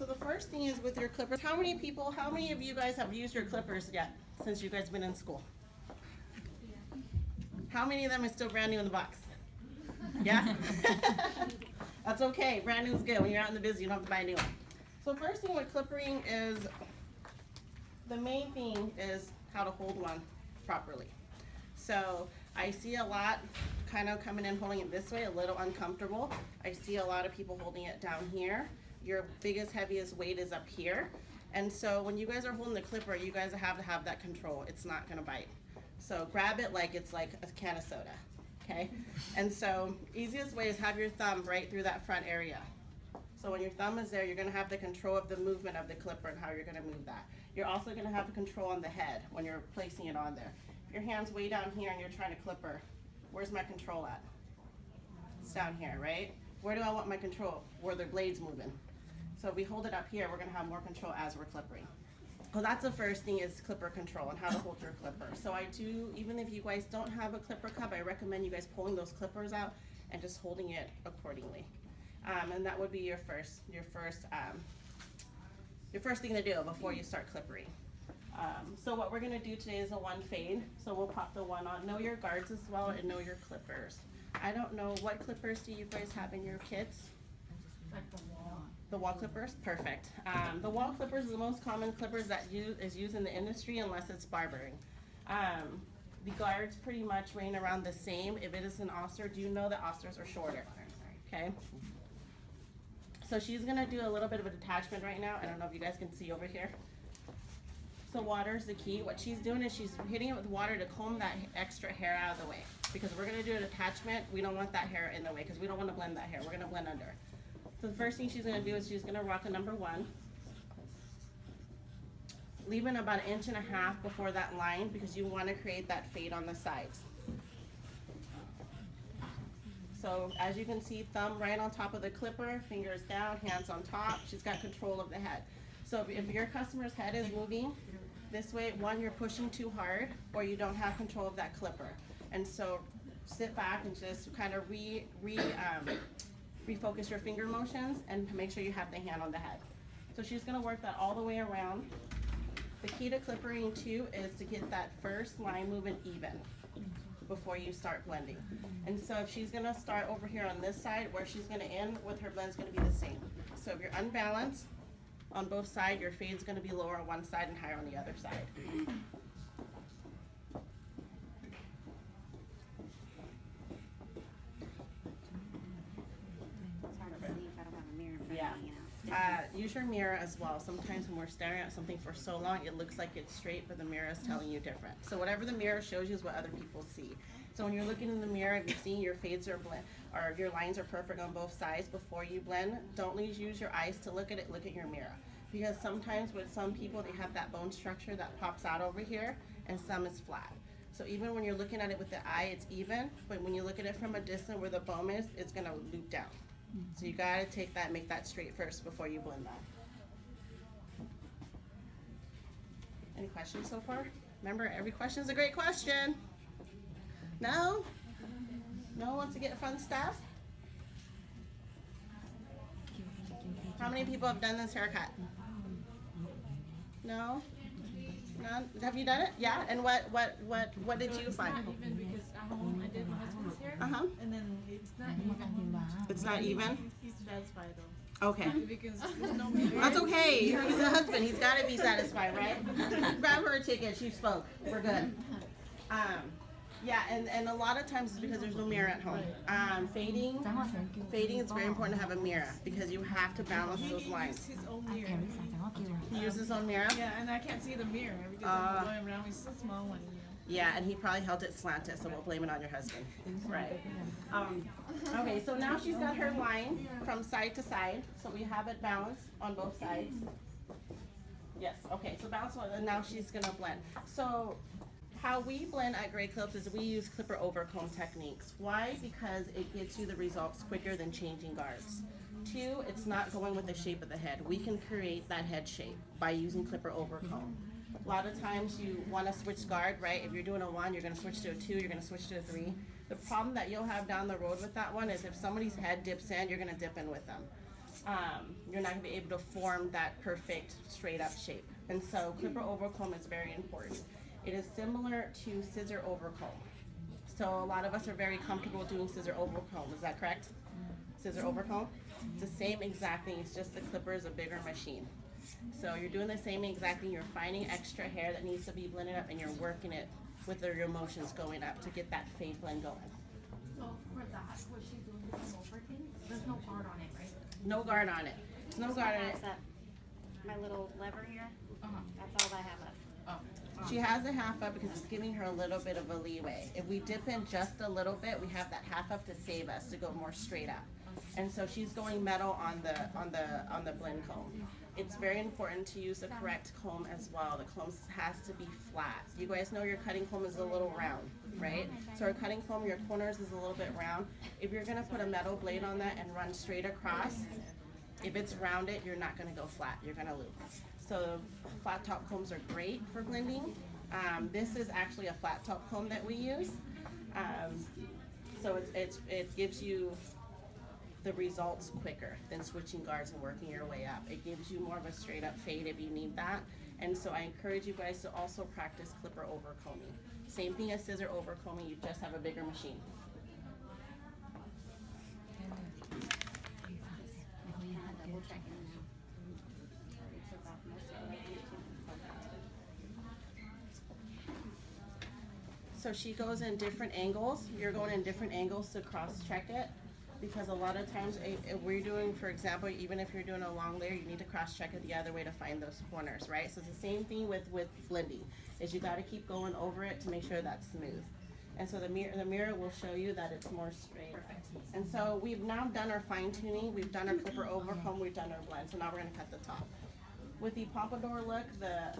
the first thing is with your clippers, how many of you guys have used your clippers yet since you guys been in school? How many of them is still brand new in the box? Yeah? That's okay, brand new is good. When you're out in the business, you don't have to buy a new one. So first thing with clippering is, the main thing is how to hold one properly. So I see a lot kind of coming in holding it this way, a little uncomfortable. I see a lot of people holding it down here. Your biggest, heaviest weight is up here. And so when you guys are holding the clipper, you guys have to have that control. It's not gonna bite. So grab it like it's like a can of soda, okay? And so easiest way is have your thumb right through that front area. So when your thumb is there, you're gonna have the control of the movement of the clipper and how you're gonna move that. You're also gonna have the control on the head when you're placing it on there. If your hand's way down here and you're trying to clipper, where's my control at? It's down here, right? Where do I want my control? Where the blade's moving. So if we hold it up here, we're gonna have more control as we're clippering. Well, that's the first thing is clipper control and how to hold your clipper. So I do, even if you guys don't have a clipper cup, I recommend you guys pulling those clippers out and just holding it accordingly. And that would be your first thing to do before you start clippering. So what we're gonna do today is a one fade. So we'll pop the one on. Know your guards as well and know your clippers. I don't know, what clippers do you guys have in your kits? Like the wall. The wall clippers? Perfect. The wall clippers is the most common clippers that is used in the industry unless it's barbering. The guards pretty much range around the same. If it is an Oster, do you know that Osters are shorter? Okay. So she's gonna do a little bit of a detachment right now. I don't know if you guys can see over here. So water is the key. What she's doing is she's hitting it with water to comb that extra hair out of the way. Because we're gonna do an attachment, we don't want that hair in the way because we don't wanna blend that hair. We're gonna blend under. So the first thing she's gonna do is she's gonna rock a number one. Leaving about 1.5 inches before that line because you wanna create that fade on the sides. So as you can see, thumb right on top of the clipper, fingers down, hands on top. She's got control of the head. So if your customer's head is moving this way, one, you're pushing too hard or you don't have control of that clipper. And so sit back and just kind of refocus your finger motions and make sure you have the hand on the head. So she's gonna work that all the way around. The key to clippering too is to get that first line moving even before you start blending. And so if she's gonna start over here on this side, where she's gonna end with her blend's gonna be the same. So if you're unbalanced on both sides, your fade's gonna be lower on one side and higher on the other side. It's hard to see if I don't have a mirror in front Yeah. of me, you know. Use your mirror as well. Sometimes when we're staring at something for so long, it looks like it's straight, but the mirror is telling you different. So whatever the mirror shows you is what other people see. So when you're looking in the mirror, if you're seeing your fades are blend, or if your lines are perfect on both sides before you blend, don't use your eyes to look at it, look at your mirror. Because sometimes with some people, they have that bone structure that pops out over here, and some is flat. So even when you're looking at it with the eye, it's even, but when you look at it from a distance where the bone is, it's gonna loop down. So you gotta take that, make that straight first before you blend that. Any questions so far? Remember, every question is a great question. No? No one wants to get fun stuff? How many people have done this haircut? No? None? Have you done it? Yeah? And what did you find? It's not even because at home I did my husband's hair, Uh-huh. and then it's not even. It's not even? He's satisfied though. Okay. Because there's no mirror. That's okay. He's a husband. He's got to be satisfied, right? Grab her a ticket. She spoke. We're good. Yeah, and a lot of times it's because there's no mirror at home. Fading is very important to have a mirror because you have to balance those He lines. uses his own mirror. He uses his own mirror? Yeah, and I can't see the mirror because I'm going around with a small one. You know. Yeah, and he probably held it slanted, so we'll blame it on your husband. Right. Okay, so now she's got her line from side to side, so we have it balanced on both sides. Yes, okay, so balance one, and now she's gonna blend. So how we blend at Greatclips is we use clipper over comb techniques. Why? Because it gets you the results quicker than changing guards. Two, it's not going with the shape of the head. We can create that head shape by using clipper over comb. A lot of times you want to switch guard, right? If you're doing a 1, you're going to switch to a 2, you're going to switch to a 3. The problem that you'll have down the road with that one is if somebody's head dips in, you're going to dip in with them. you're not gonna be able to form that perfect straight up shape. And so clipper overcomb is very important. It is similar to scissor overcomb. So a lot of us are very comfortable doing scissor overcomb, is that correct? Scissor overcomb? It's the same exact thing, it's just the clipper is a bigger machine. So you're doing the same exact thing, you're finding extra hair that needs to be blended up and you're working it with your motions going up to get that fade blend going. So for that, what she's doing with the over thing, there's no guard on it, right? No guard on it. There's no guard on it. That's up. My little lever here, that's all I have up. She has a half up because it's giving her a little bit of a leeway. If we dip in just a little bit, we have that half up to save us to go more straight up. And so she's going metal on the blend comb. It's very important to use the correct comb as well. The comb has to be flat. You guys know your cutting comb is a little round, right? So our cutting comb, your corners is a little bit round. If you're gonna put a metal blade on that and run straight across, if it's rounded, you're not gonna go flat, you're gonna loop. So flat top combs are great for blending. This is actually a flat top comb that we use. So it gives you the results quicker than switching guards and working your way up. It gives you more of a straight up fade if you need that. And so I encourage you guys to also practice clipper overcombing. Same thing as scissor overcombing, you just have a bigger machine. Double checking now. We took off most of it. So she goes in different angles. You're going in different angles to cross check it. Because a lot of times, if we're doing, for example, even if you're doing a long layer, you need to cross check it the other way to find those corners, right? So it's the same thing with blending, is you gotta keep going over it to make sure that's smooth. And so the mirror will show you that it's more straight. Perfect. And so we've now done our fine tuning, we've done our clipper overcomb, we've done our blend, so now we're gonna cut the top. With the pompadour look, the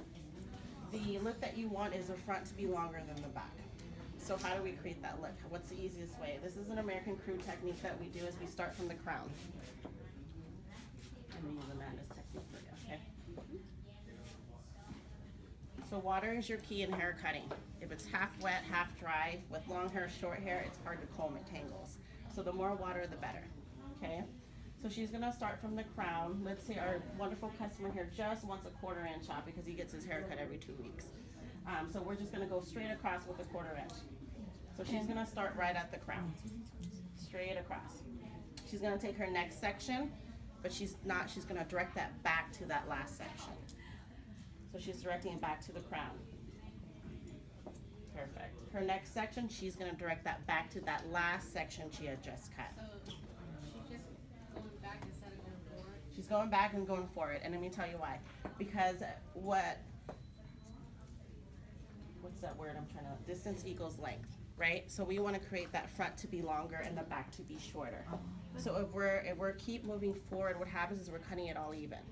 look that you want is the front to be longer than the back. So how do we create that look? What's the easiest way? This is an American crew technique that we do is we start from the crown. I'm gonna use Amanda's technique for you, okay? So water is your key in hair cutting. If it's half wet, half dry, with long hair, short hair, it's hard to comb, it tangles. So the more water, the better, okay? So she's gonna start from the crown. Let's say our wonderful customer here just wants a 1/4 inch chop because he gets his hair cut every 2 weeks. So we're just gonna go straight across with a 1/4 inch. So she's gonna start right at the crown, straight across. She's gonna take her next section, but she's gonna direct that back to that last section. So she's directing it back to the crown. Perfect. Her next section, she's gonna direct that back to that last section she had just cut. So she's just going back instead of going forward? She's going back and going forward, and let me tell you why. Because what's that word I'm trying to, distance equals length, right? So we wanna create that front to be longer and the back to be shorter. So if we're keep moving forward, what happens is we're cutting it all even.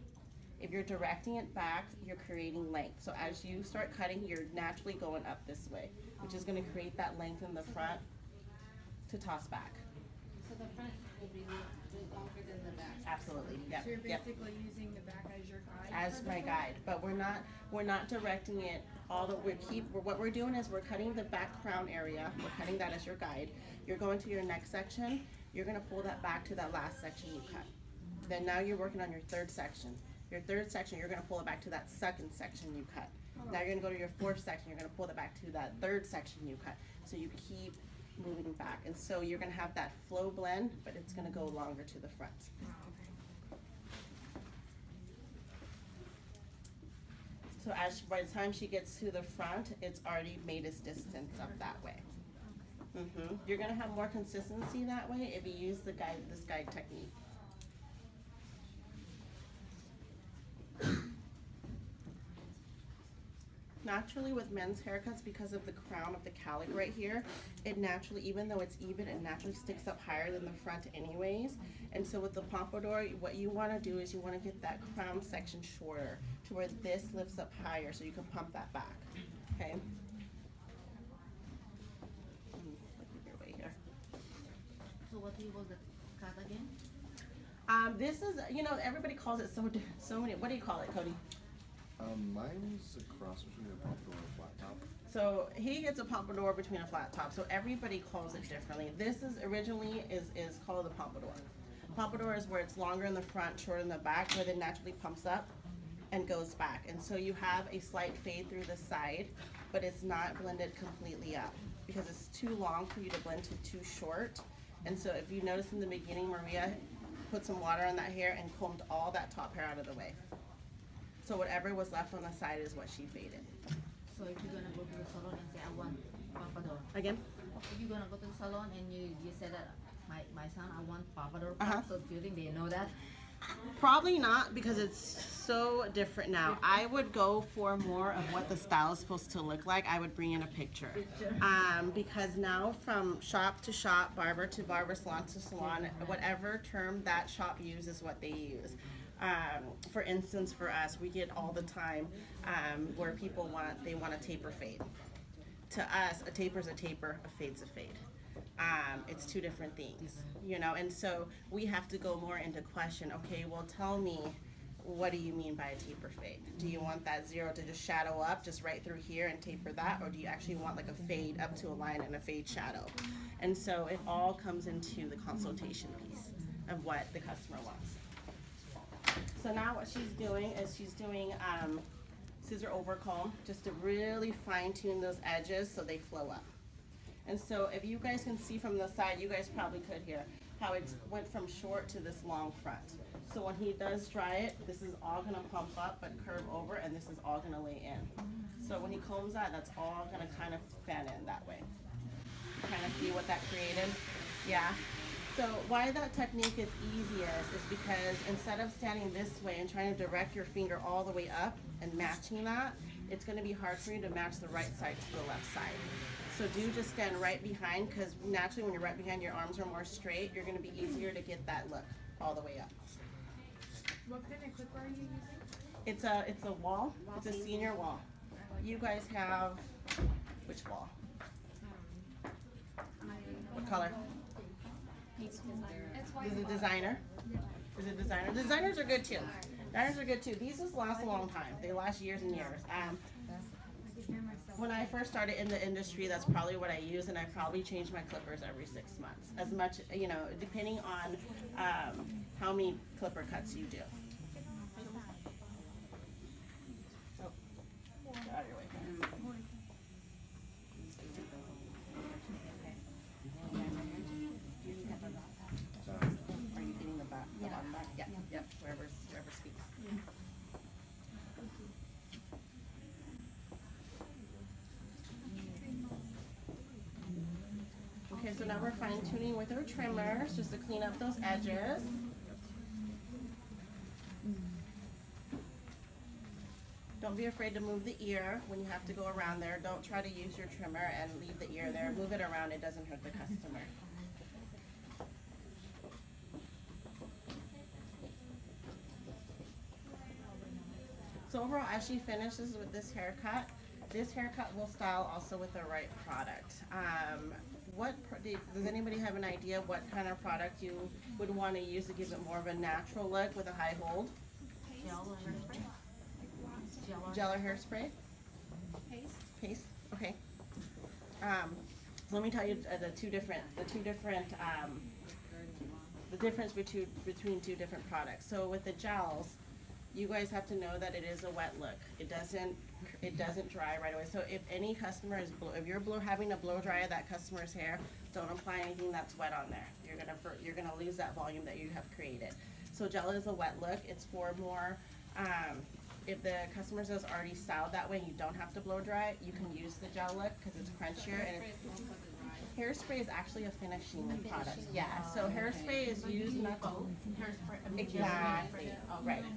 If you're directing it back, you're creating length. So as you start cutting, you're naturally going up this way, which is gonna create that length in the front to toss back. So the front will be longer than the back? Absolutely, yep, So you're yep. basically using the back as your guide? As my guide, but we're not directing it all the, what we're doing is we're cutting the back crown area, we're cutting that as your guide. You're going to your next section, you're gonna pull that back to that last section you cut. Then now you're working on your third section. Your third section, you're gonna pull it back to that second section you cut. Now you're gonna go to your fourth section, you're gonna pull it back to that third section you cut. So you keep moving back, and so you're gonna have that flow blend, but it's gonna go longer to the front. So by the time she gets to the front, it's already made its distance up that way. You're gonna have more consistency that way if you use this guide technique. Naturally with men's haircuts, because of the crown of the cowlick right here, it naturally, even though it's even, it naturally sticks up higher than the front anyways. And so with the pompadour, what you wanna do is you wanna get that crown section shorter to where this lifts up higher so you can pump that back, okay? Look your way here. So what do you hold the cut again? This is, everybody calls it so many, what do you call it, Cody? Mine's a cross between a pompadour and a flat top. So he gets a pompadour between a flat top, so everybody calls it differently. This is originally is called a pompadour. Pompadour is where it's longer in the front, shorter in the back, where it naturally pumps up and goes back. And so you have a slight fade through the side, but it's not blended completely up because it's too long for you to blend to too short. And so if you notice in the beginning, Maria put some water on that hair and combed all that top hair out of the way. So whatever was left on the side is what she faded. So if you're gonna go to the salon and say I want pompadour, Again? if you're gonna go to the salon and you say that my son I want pompadour, Uh-huh. so do you think they know that? Probably not, because it's so different now. I would go for more of what the style is supposed to look like. I would bring in a picture. Because now from shop to shop, barber to barber, salon to salon, whatever term that shop uses, what they use. For instance, for us, we get all the time where people want a taper fade. To us, a taper's a taper, a fade's a fade. It's two different things, you know, and so we have to go more into question, okay, well, tell me, what do you mean by a taper fade? Do you want that zero to just shadow up, just right through here and taper that, or do you actually want like a fade up to a line and a fade shadow? And so it all comes into the consultation piece of what the customer wants. So now what she's doing is she's doing scissor overcomb just to really fine tune those edges so they flow up. And so if you guys can see from the side, you guys probably could hear how it went from short to this long front. So when he does dry it, this is all gonna pump up but curve over, and this is all gonna lay in. So when he combs that, that's all gonna kind of fan in that way. Kind of see what that created? Yeah. So why that technique is easiest is because instead of standing this way and trying to direct your finger all the way up and matching that, it's gonna be hard for you to match the right side to the left side. So do just stand right behind, because naturally when you're right behind, your arms are more straight. You're gonna be easier to get that look all the way up. What kind of clipper are you using? It's a wall. It's a senior wall. You guys have which wall? What color? It's designer. Is it designer? Is it designer? Designers are good too. Designers are good too. These just last a long time. They last years and years. When I first started in the industry, that's probably what I use, and I probably change my clippers every 6 months. As much, you know, depending on how many clipper cuts you do. So, get out of your way. Are you getting the back? The bottom back? Yeah. Yep. Wherever speaks. Okay, so now we're fine tuning with our trimmers just to clean up those edges. Don't be afraid to move the ear when you have to go around there. Don't try to use your trimmer and leave the ear there. Move it around, it doesn't hurt the customer. So overall, as she finishes with this haircut will style also with the right product. Does anybody have an idea what kind of product you would want to use to give it more of a natural look with a high hold? Gel or hairspray? Paste. Okay. Let me tell you the difference between two different products. So with the gels, you guys have to know that it is a wet look. It doesn't dry right away. So if any customer if you're having to blow dry that customer's hair, don't apply anything that's wet on there. You're gonna lose that volume that you have created. So gel is a wet look. It's for more. If the customer's is already styled that way, and you don't have to blow dry it, you can use the gel look because it's crunchier and hairspray is actually a finishing product. Yeah, so hairspray is used not exactly.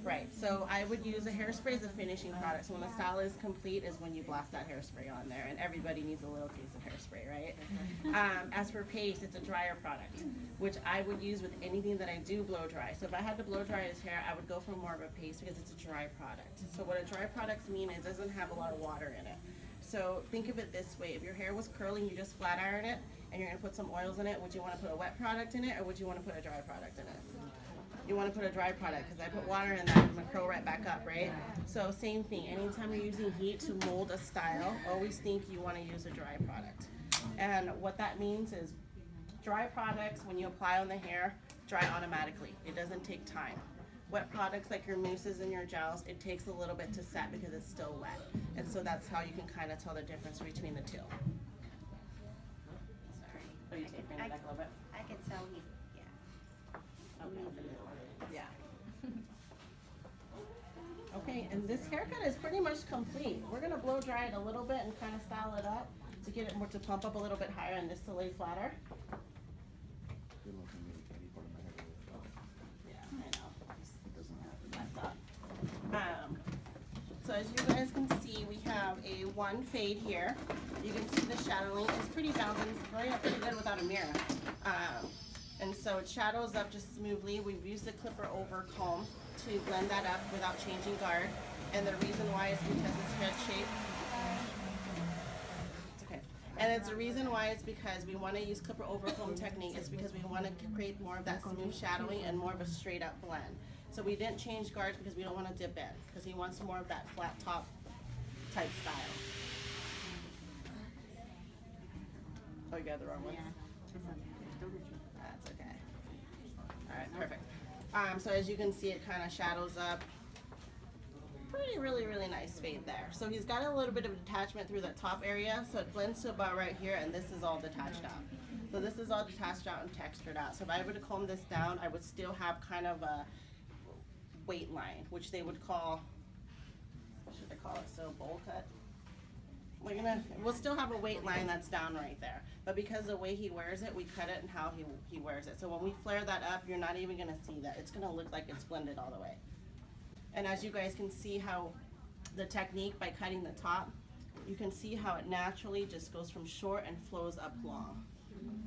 Right. So I would use a hairspray as a finishing product. So when the style is complete is when you blast that hairspray on there, and everybody needs a little taste of hairspray, right? As for paste, it's a drier product, which I would use with anything that I do blow dry. So if I had to blow dry his hair, I would go for more of a paste because it's a dry product. So what a dry products mean is it doesn't have a lot of water in it. So think of it this way, if your hair was curling, you just flat iron it, and you're gonna put some oils in it, would you wanna put a wet product in it, or would you wanna put a dry product in it? You wanna put a dry product, because I put water in that, it's gonna curl right back up, right? So same thing, anytime you're using heat to mold a style, always think you wanna use a dry product. And what that means is, dry products, when you apply on the hair, dry automatically. It doesn't take time. Wet products like your mousses and your gels, it takes a little bit to set because it's still wet. And so that's how you can kind of tell the difference between the two. Sorry. Oh, you take bring it back a little bit? I can tell he, yeah. Okay. Yeah. Okay, and this haircut is pretty much complete. We're gonna blow dry it a little bit and kind of style it up to get it more to pump up a little bit higher and this to lay flatter. Good luck on getting any part of my hair to lift off. Yeah, I know. It doesn't happen. That's up. So as you guys can see, we have a one fade here. You can see the shadowing. It's pretty balanced, really pretty good without a mirror. And so it shadows up just smoothly. We've used the clipper over comb to blend that up without changing guard. And the reason why is because it's head shape. It's okay. And it's the reason why is because we want to use clipper over comb technique. It's because we want to create more of that smooth shadowing and more of a straight up blend. So we didn't change guards because we don't want to dip in, because he wants more of that flat top type style. Oh, you got the wrong one? That's okay. Alright, perfect. So as you can see, it kind of shadows up. Pretty, really nice fade there. So he's got a little bit of detachment through the top area, so it blends to about right here, and this is all detached out. So this is all detached out and textured out. So if I were to comb this down, I would still have kind of a weight line, which they would call, what should I call it, so bowl cut? We'll still have a weight line that's down right there, but because the way he wears it, we cut it and how he wears it. So when we flare that up, you're not even gonna see that. It's gonna look like it's blended all the way. And as you guys can see how the technique by cutting the top, you can see how it naturally just goes from short and flows up long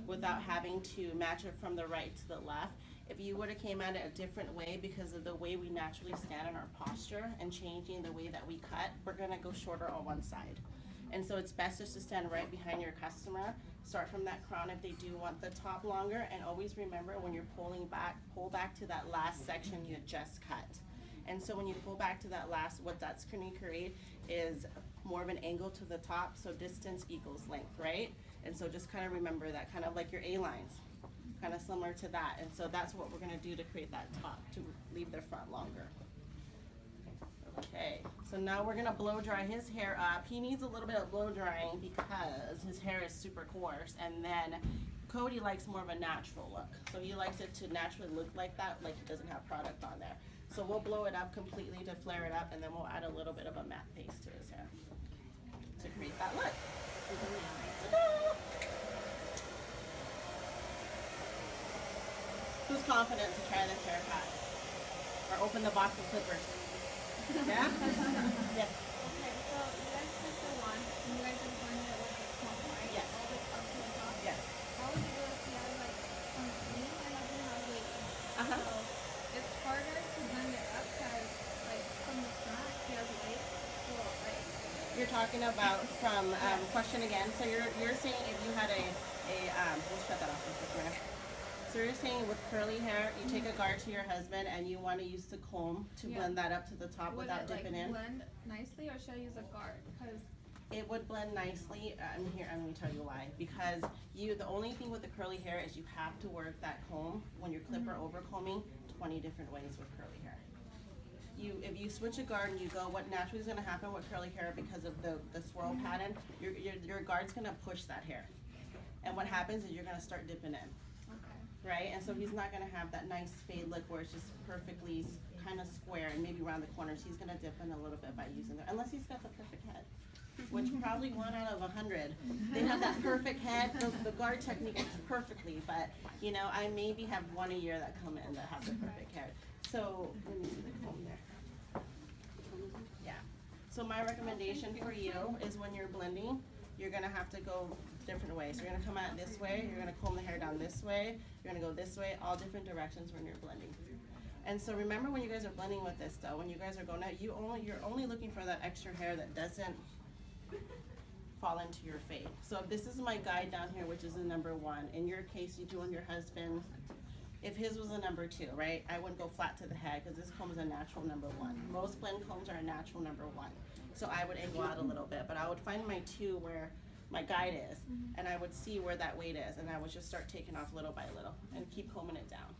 without having to match it from the right to the left. If you would have came at it a different way because of the way we naturally stand in our posture and changing the way that we cut, we're gonna go shorter on one side. And so it's best just to stand right behind your customer, start from that crown if they do want the top longer, and always remember when you're pulling back, pull back to that last section you had just cut. And so when you pull back to that last, what that's gonna create is more of an angle to the top, so distance equals length, right? And so just kind of remember that, kind of like your A-lines, kind of similar to that. And so that's what we're gonna do to create that top, to leave their front longer. Okay, so now we're gonna blow dry his hair up. He needs a little bit of blow drying because his hair is super coarse, and then Cody likes more of a natural look. So he likes it to naturally look like that, like he doesn't have product on there. So we'll blow it up completely to flare it up, and then we'll add a little bit of a matte base to his hair to create that look. Ta-da! Who's confident to try this haircut? Or open the box of clippers? Yeah? Yes. Okay, so you guys took the one, and you guys are going to with the comb, right? Yes. All the up to the top? Yes. How would you do it if you have like some me and I do have weight? Uh-huh. So it's harder to blend it up because like from the front he has weight. So like You're talking about from, question again, so you're saying if you had we'll shut that off real quick, Maria. So you're saying with curly hair, you take a guard to your husband and you want to use the comb to Yeah. blend that up to the top would without it like dipping in? blend nicely or should I use a guard? Because It would blend nicely. I'm going to tell you why. Because the only thing with the curly hair is you have to work that comb when you're clipper over combing 20 different ways with curly hair. If you switch a guard and you go, what naturally is going to happen with curly hair because of the swirl pattern, your guard's going to push that hair. And what happens is you're going to start dipping in. Right, and so he's not gonna have that nice fade look where it's just perfectly kind of square and maybe around the corners. He's gonna dip in a little bit by using it, unless he's got the perfect head, which probably 1 out of 100. They have that perfect head. The guard technique is perfectly, but you know, I maybe have one a year that come in that have the perfect hair. So let me see the comb there. Yeah. So my recommendation for you is when you're blending, you're gonna have to go different ways. You're gonna come out this way, you're gonna comb the hair down this way, you're gonna go this way, all different directions when you're blending. And so remember when you guys are blending with this though, when you guys are going out, you're only looking for that extra hair that doesn't fall into your fade. So if this is my guide down here, which is a number 1, in your case you do on your husband, if his was a number 2, right, I wouldn't go flat to the head because this comb is a natural number 1. Most blend combs are a natural number 1. So I would angle out a little bit, but I would find my 2 where my guide is, and I would see where that weight is, and I would just start taking off little by little and keep combing it down.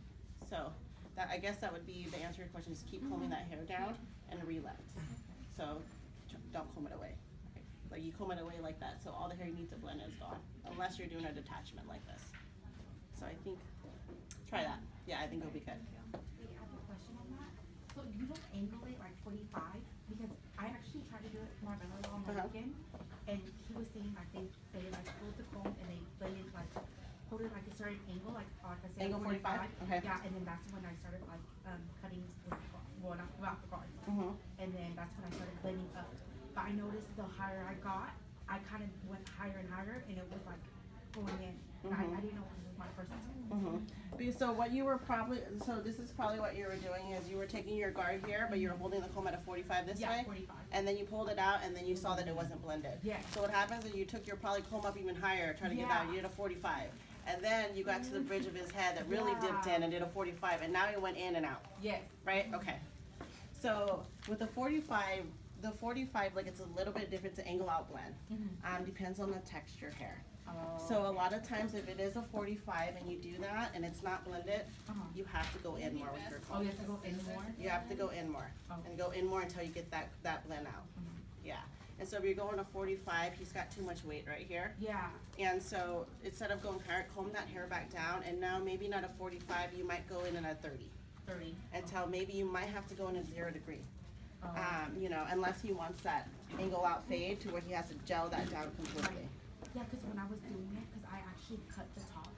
So that, I guess that would be the answer to your question, is keep combing that hair down and re-lift. So don't comb it away. Like you comb it away like that, so all the hair you need to blend is gone, unless you're doing a detachment like this. So I think, try that. Yeah, I think it'll be good. Wait, I have a question on that. So you don't angle it like 45? Because I actually tried to do it for my brother-in-law on the weekend, and he was saying like they like hold the comb and they blended like hold it like a certain angle, like I said, Angle 45? Okay. Yeah, and then that's when I started like cutting with well not without the cards. And then that's when I started blending up. But I noticed the higher I got, I kind of went higher and higher, and it was like going in. And I didn't know this was my first time. So what you were probably, so this is probably what you were doing, is you were taking your guard here, but you were holding the comb at a 45 this way. 45. And then you pulled it out, and then you saw that it wasn't blended. Yeah. So what happens is you took your probably comb up even higher, trying to get down, you did a 45. And then you got to the bridge of his head that really dipped in and did a 45, and now it went in and out. Yes. Right? Okay. So with the 45, like it's a little bit different to angle out blend. Depends on the texture hair. So a lot of times if it is a 45 and you do that and it's not blended, you have to go in more with your comb. Oh, you have to go in more? You have to go in more. And go in more until you get that blend out. Yeah. And so if you're going to 45, he's got too much weight right here. Yeah. And so instead of going higher, comb that hair back down, and now maybe not a 45, you might go in at a 30. 30. Until maybe you might have to go in a 0 degree. You know, unless he wants that angle out fade to where he has to gel that down completely. Yeah, because when I was doing it, because I actually cut the top,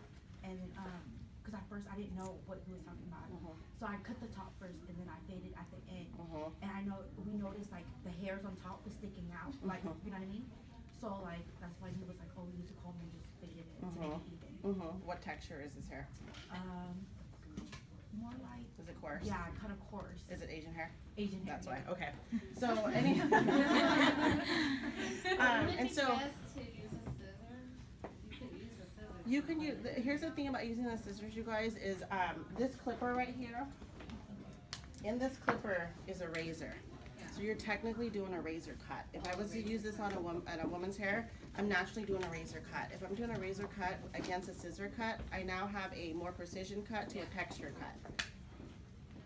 and because at first I didn't know what he was talking about, so I cut the top first, and then I faded at the end, and I know we noticed like the hairs on top was sticking out, like you know what I mean. So like that's why he was like, oh, we need to comb and just fade it to make it even. What texture is his hair? More like. Is it coarse? Yeah, kind of coarse. Is it Asian hair? Asian hair. That's why. Okay. So any. And so. You can use, here's the thing about using the scissors, you guys, is this clipper right here, in this clipper is a razor. So you're technically doing a razor cut. If I was to use this on a woman's hair, I'm naturally doing a razor cut. If I'm doing a razor cut against a scissor cut, I now have a more precision cut to a texture cut.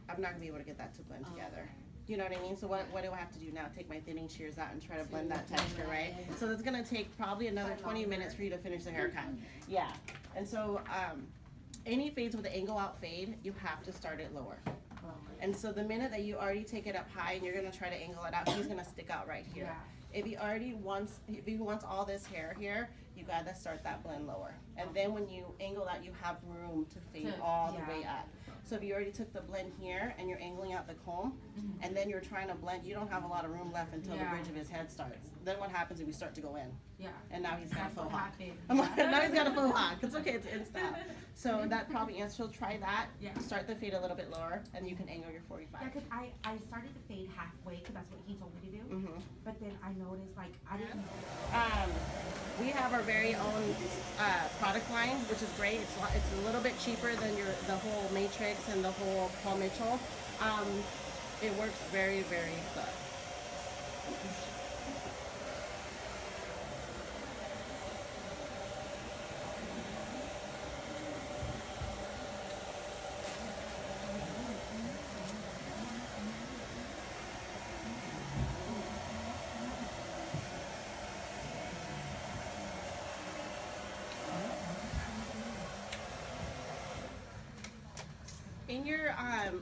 I'm not gonna be able to get that to blend together. You know what I mean? So what do I have to do now? Take my thinning shears out and try to blend that texture, right? So it's gonna take probably another 20 minutes for you to finish the haircut. Yeah. And so any fades with the angle out fade, you have to start it lower. And so the minute that you already take it up high and you're gonna try to angle it out, he's gonna stick out right here. If he wants all this hair here, you gotta start that blend lower. And then when you angle that, you have room to fade all the way up. So if you already took the blend here and you're angling out the comb, and then you're trying to blend, you don't have a lot of room left until the bridge of his head starts. Then what happens is we start to go in. Yeah. And now he's got a faux hawk. happened. Now he's got a faux hawk. It's okay, it's in style. So that probably answers, she'll try that. Yeah. Start the fade a little bit lower, and you can angle your 45. Yeah, because I started to fade halfway, because that's what he told me to do. But then I noticed, like, I didn't. We have our very own product line, which is great. It's a little bit cheaper than the whole Matrix and the whole Paul Mitchell. It works very, very good.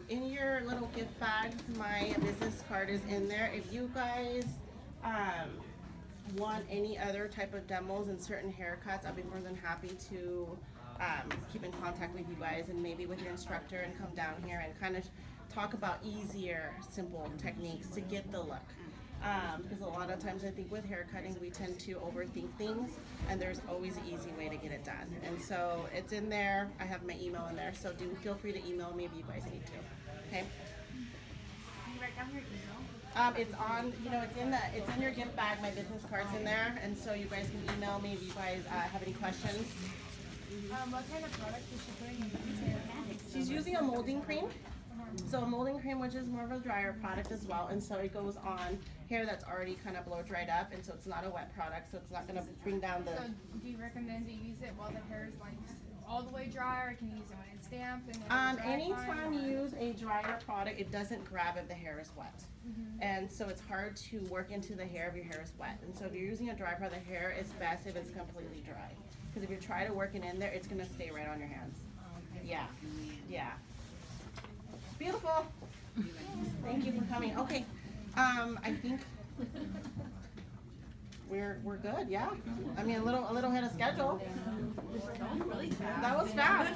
In your little gift bags, my business card is in there. If you guys want any other type of demos and certain haircuts, I'll be more than happy to keep in contact with you guys and maybe with your instructor and come down here and kind of talk about easier, simple techniques to get the look. Because a lot of times I think with hair cutting we tend to overthink things, and there's always an easy way to get it done. And so it's in there. I have my email in there, so do feel free to email me if you guys need to. Okay. Can you write down your email? It's on, it's in your gift bag. My business card's in there, and so you guys can email me if you guys have any questions. What kind of product is she putting in? She's using a molding cream. So a molding cream, which is more of a drier product as well, and so it goes on hair that's already kind of blow dried up, and so it's not a wet product, so it's not going to bring down the. So do you recommend to use it while the hair is like all the way dry, or can you use it when it's damp? And when it's dry Anytime fine, you or- use a dryer product, it doesn't grab if the hair is wet. And so it's hard to work into the hair if your hair is wet. And so if you're using a dry part of the hair, it's best if it's completely dry. Because if you try to work it in there, it's gonna stay right on your hands. Yeah, yeah. Beautiful. Thank you for coming. Okay, I think we're good, yeah. I mean, a little ahead of schedule. That was fast.